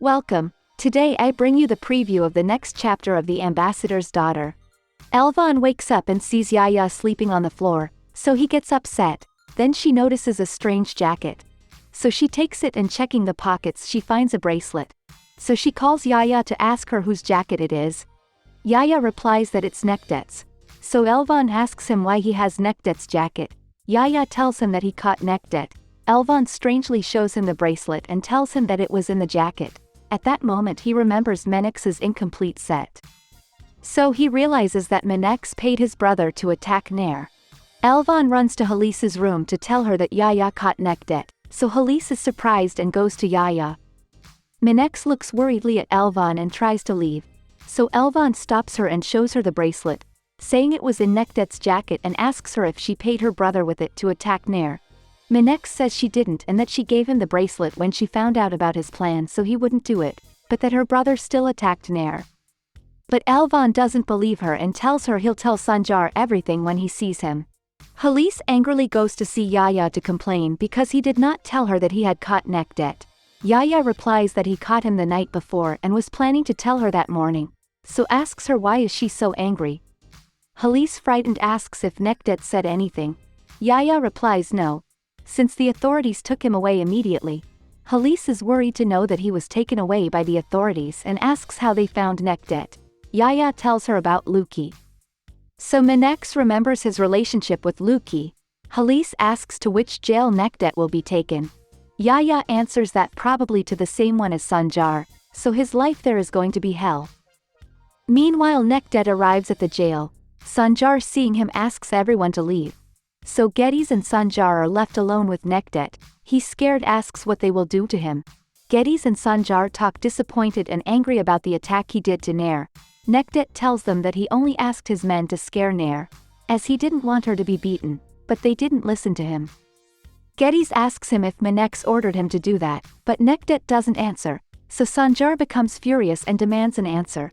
Welcome. Today I bring you the preview of the next chapter of The Ambassador's Daughter. Elvan wakes up and sees Yaya sleeping on the floor, so he gets upset. Then she notices a strange jacket. So she takes it and checking the pockets she finds a bracelet. So she calls Yaya to ask her whose jacket it is. Yaya replies that it's Nekdet's. So Elvan asks him why he has Nekdet's jacket. Yaya tells him that he caught Nekdet. Elvan strangely shows him the bracelet and tells him that it was in the jacket. At that moment he remembers Menex's incomplete set. So he realizes that Menex paid his brother to attack Nair. Elvan runs to Halice's room to tell her that Yaya caught Nekdet, so Halice is surprised and goes to Yaya. Menex looks worriedly at Elvan and tries to leave. So Elvan stops her and shows her the bracelet, saying it was in Nekdet's jacket and asks her if she paid her brother with it to attack Nair. Menex says she didn't and that she gave him the bracelet when she found out about his plan so he wouldn't do it, but that her brother still attacked Nair. But Elvan doesn't believe her and tells her he'll tell Sanjar everything when he sees him. Halice angrily goes to see Yaya to complain because he did not tell her that he had caught Nekdet. Yaya replies that he caught him the night before and was planning to tell her that morning, so asks her why is she so angry. Halice frightened asks if Nekdet said anything. Yaya replies no, since the authorities took him away immediately. Halice is worried to know that he was taken away by the authorities and asks how they found Nekdet. Yaya tells her about Luki. So Menex remembers his relationship with Luki. Halice asks to which jail Nekdet will be taken. Yaya answers that probably to the same one as Sanjar, so his life there is going to be hell. Meanwhile Nekdet arrives at the jail. Sanjar seeing him asks everyone to leave. So Geddes and Sanjar are left alone with Nekdet. He scared asks what they will do to him. Geddes and Sanjar talk disappointed and angry about the attack he did to Nair. Nekdet tells them that he only asked his men to scare Nair, as he didn't want her to be beaten, but they didn't listen to him. Geddes asks him if Menex ordered him to do that, but Nekdet doesn't answer, so Sanjar becomes furious and demands an answer.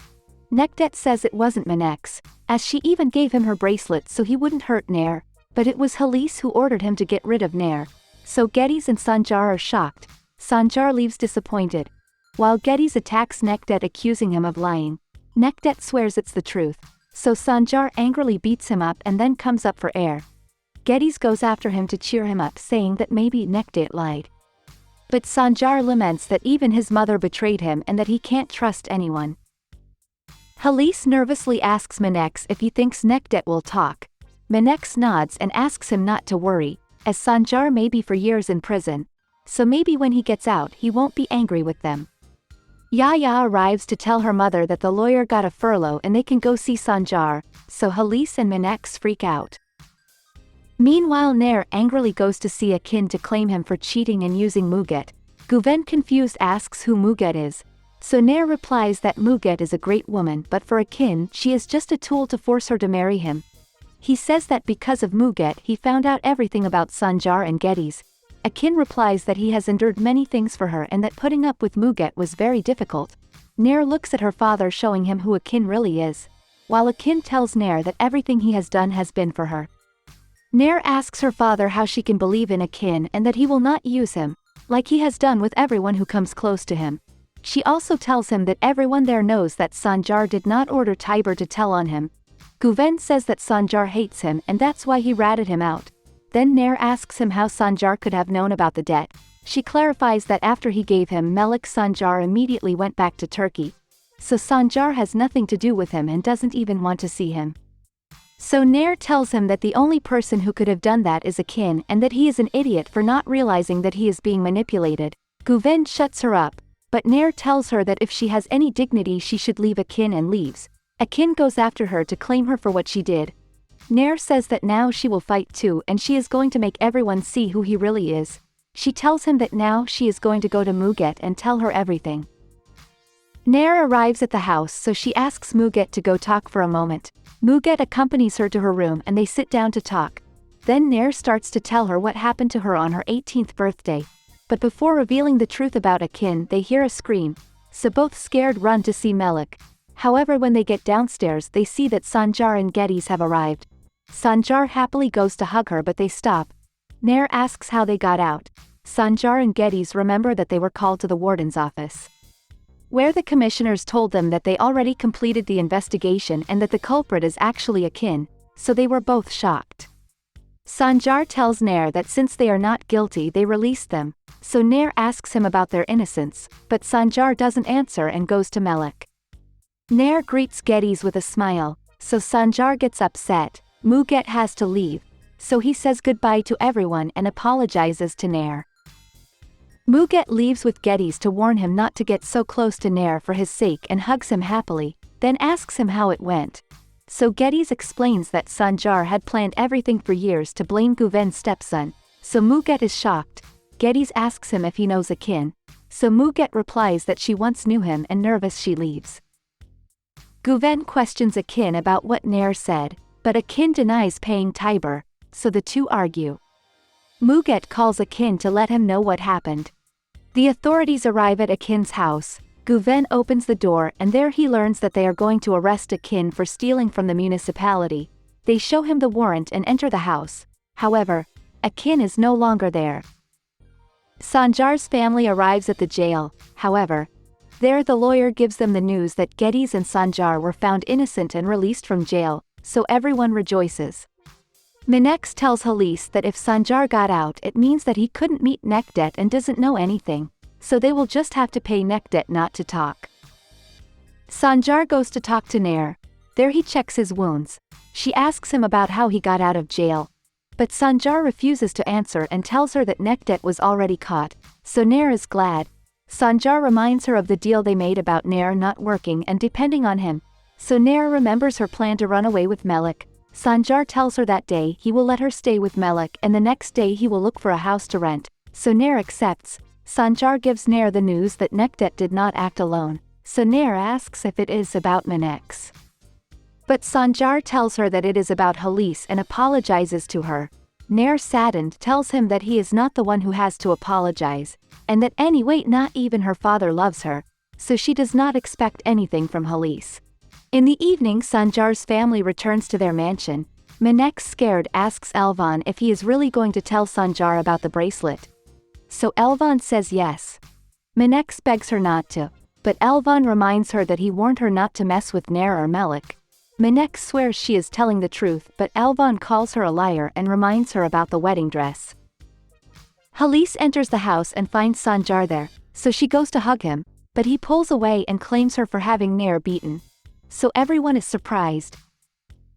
Nekdet says it wasn't Menex, as she even gave him her bracelet so he wouldn't hurt Nair, but it was Halice who ordered him to get rid of Nair. So Geddes and Sanjar are shocked. Sanjar leaves disappointed. While Geddes attacks Nekdet accusing him of lying, Nekdet swears it's the truth, so Sanjar angrily beats him up and then comes up for air. Geddes goes after him to cheer him up saying that maybe Nekdet lied. But Sanjar laments that even his mother betrayed him and that he can't trust anyone. Halice nervously asks Menex if he thinks Nekdet will talk. Menex nods and asks him not to worry, as Sanjar may be for years in prison, so maybe when he gets out he won't be angry with them. Yaya arrives to tell her mother that the lawyer got a furlough and they can go see Sanjar, so Halice and Menex freak out. Meanwhile Nair angrily goes to see Akin to claim him for cheating and using Muget. Guven confused asks who Muget is. So Nair replies that Muget is a great woman but for Akin she is just a tool to force her to marry him. He says that because of Muget he found out everything about Sanjar and Geddes. Akin replies that he has endured many things for her and that putting up with Muget was very difficult. Nair looks at her father showing him who Akin really is, while Akin tells Nair that everything he has done has been for her. Nair asks her father how she can believe in Akin and that he will not use him, like he has done with everyone who comes close to him. She also tells him that everyone there knows that Sanjar did not order Tiber to tell on him. Guven says that Sanjar hates him and that's why he ratted him out. Then Nair asks him how Sanjar could have known about the debt. She clarifies that after he gave him Melik Sanjar immediately went back to Turkey. So Sanjar has nothing to do with him and doesn't even want to see him. So Nair tells him that the only person who could have done that is Akin and that he is an idiot for not realizing that he is being manipulated. Guven shuts her up, but Nair tells her that if she has any dignity she should leave Akin and leaves. Akin goes after her to claim her for what she did. Nair says that now she will fight too and she is going to make everyone see who he really is. She tells him that now she is going to go to Muget and tell her everything. Nair arrives at the house so she asks Muget to go talk for a moment. Muget accompanies her to her room and they sit down to talk. Then Nair starts to tell her what happened to her on her 18th birthday. But before revealing the truth about Akin they hear a scream, so both scared run to see Melik. However when they get downstairs they see that Sanjar and Geddes have arrived. Sanjar happily goes to hug her but they stop. Nair asks how they got out. Sanjar and Geddes remember that they were called to the warden's office. where the commissioners told them that they already completed the investigation and that the culprit is actually Akin, so they were both shocked. Sanjar tells Nair that since they are not guilty they released them, so Nair asks him about their innocence, but Sanjar doesn't answer and goes to Melik. Nair greets Geddes with a smile, so Sanjar gets upset. Muget has to leave, so he says goodbye to everyone and apologizes to Nair. Muget leaves with Geddes to warn him not to get so close to Nair for his sake and hugs him happily, then asks him how it went. So Geddes explains that Sanjar had planned everything for years to blame Guven's stepson, so Muget is shocked. Geddes asks him if he knows Akin, so Muget replies that she once knew him and nervous she leaves. Guven questions Akin about what Nair said, but Akin denies paying Tiber, so the two argue. Muget calls Akin to let him know what happened. The authorities arrive at Akin's house. Guven opens the door and there he learns that they are going to arrest Akin for stealing from the municipality. They show him the warrant and enter the house. However, Akin is no longer there. Sanjar's family arrives at the jail, however. There the lawyer gives them the news that Geddes and Sanjar were found innocent and released from jail, so everyone rejoices. Minex tells Halis that if Sanjar got out it means that he couldn't meet Nekdet and doesn't know anything, so they will just have to pay Nekdet not to talk. Sanjar goes to talk to Nair. There he checks his wounds. She asks him about how he got out of jail. But Sanjar refuses to answer and tells her that Nekdet was already caught, so Nair is glad. Sanjar reminds her of the deal they made about Nair not working and depending on him, so Nair remembers her plan to run away with Melik. Sanjar tells her that day he will let her stay with Melik and the next day he will look for a house to rent, so Nair accepts. Sanjar gives Nair the news that Nekdet did not act alone, so Nair asks if it is about Minex. But Sanjar tells her that it is about Halis and apologizes to her. Nair, saddened, tells him that he is not the one who has to apologize, and that anyway not even her father loves her, so she does not expect anything from Halis. In the evening Sanjar's family returns to their mansion. Minex, scared, asks Elvan if he is really going to tell Sanjar about the bracelet. So Elvan says yes. Minex begs her not to, but Elvan reminds her that he warned her not to mess with Nair or Melik. Minex swears she is telling the truth, but Elvan calls her a liar and reminds her about the wedding dress. Halis enters the house and finds Sanjar there, so she goes to hug him, but he pulls away and claims her for having Nair beaten. So everyone is surprised.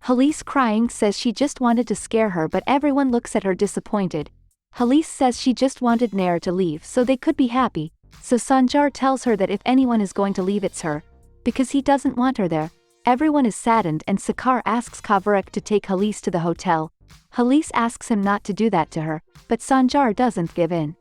Halis, crying, says she just wanted to scare her, but everyone looks at her disappointed. Halis says she just wanted Nair to leave so they could be happy, so Sanjar tells her that if anyone is going to leave it's her, because he doesn't want her there. Everyone is saddened and Sakar asks Kavarek to take Halis to the hotel. Halis asks him not to do that to her, but Sanjar doesn't give in.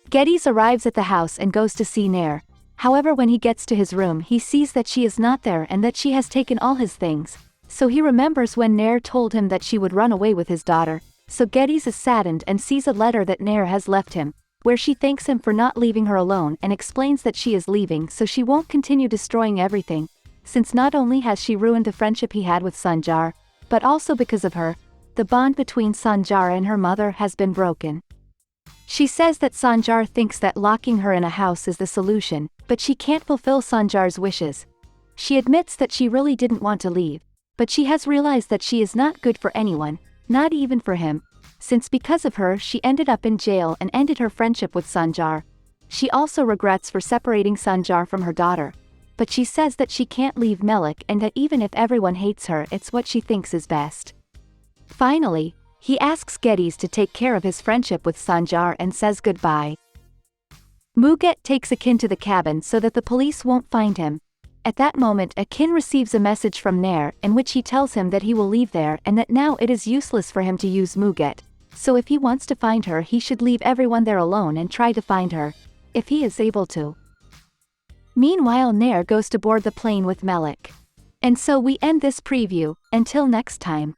Geddes arrives at the house and goes to see Nair. However, when he gets to his room he sees that she is not there and that she has taken all his things, so he remembers when Nair told him that she would run away with his daughter. So Geddes is saddened and sees a letter that Nair has left him, where she thanks him for not leaving her alone and explains that she is leaving so she won't continue destroying everything, since not only has she ruined the friendship he had with Sanjar, but also because of her, the bond between Sanjar and her mother has been broken. She says that Sanjar thinks that locking her in a house is the solution, but she can't fulfill Sanjar's wishes. She admits that she really didn't want to leave, but she has realized that she is not good for anyone, not even for him, since because of her she ended up in jail and ended her friendship with Sanjar. She also regrets for separating Sanjar from her daughter, but she says that she can't leave Melik and that even if everyone hates her it's what she thinks is best. Finally, he asks Geddes to take care of his friendship with Sanjar and says goodbye. Muget takes Akin to the cabin so that the police won't find him. At that moment Akin receives a message from Nair in which he tells him that he will leave there and that now it is useless for him to use Muget, so if he wants to find her he should leave everyone there alone and try to find her, if he is able to. Meanwhile Nair goes to board the plane with Melik. And so we end this preview, until next time.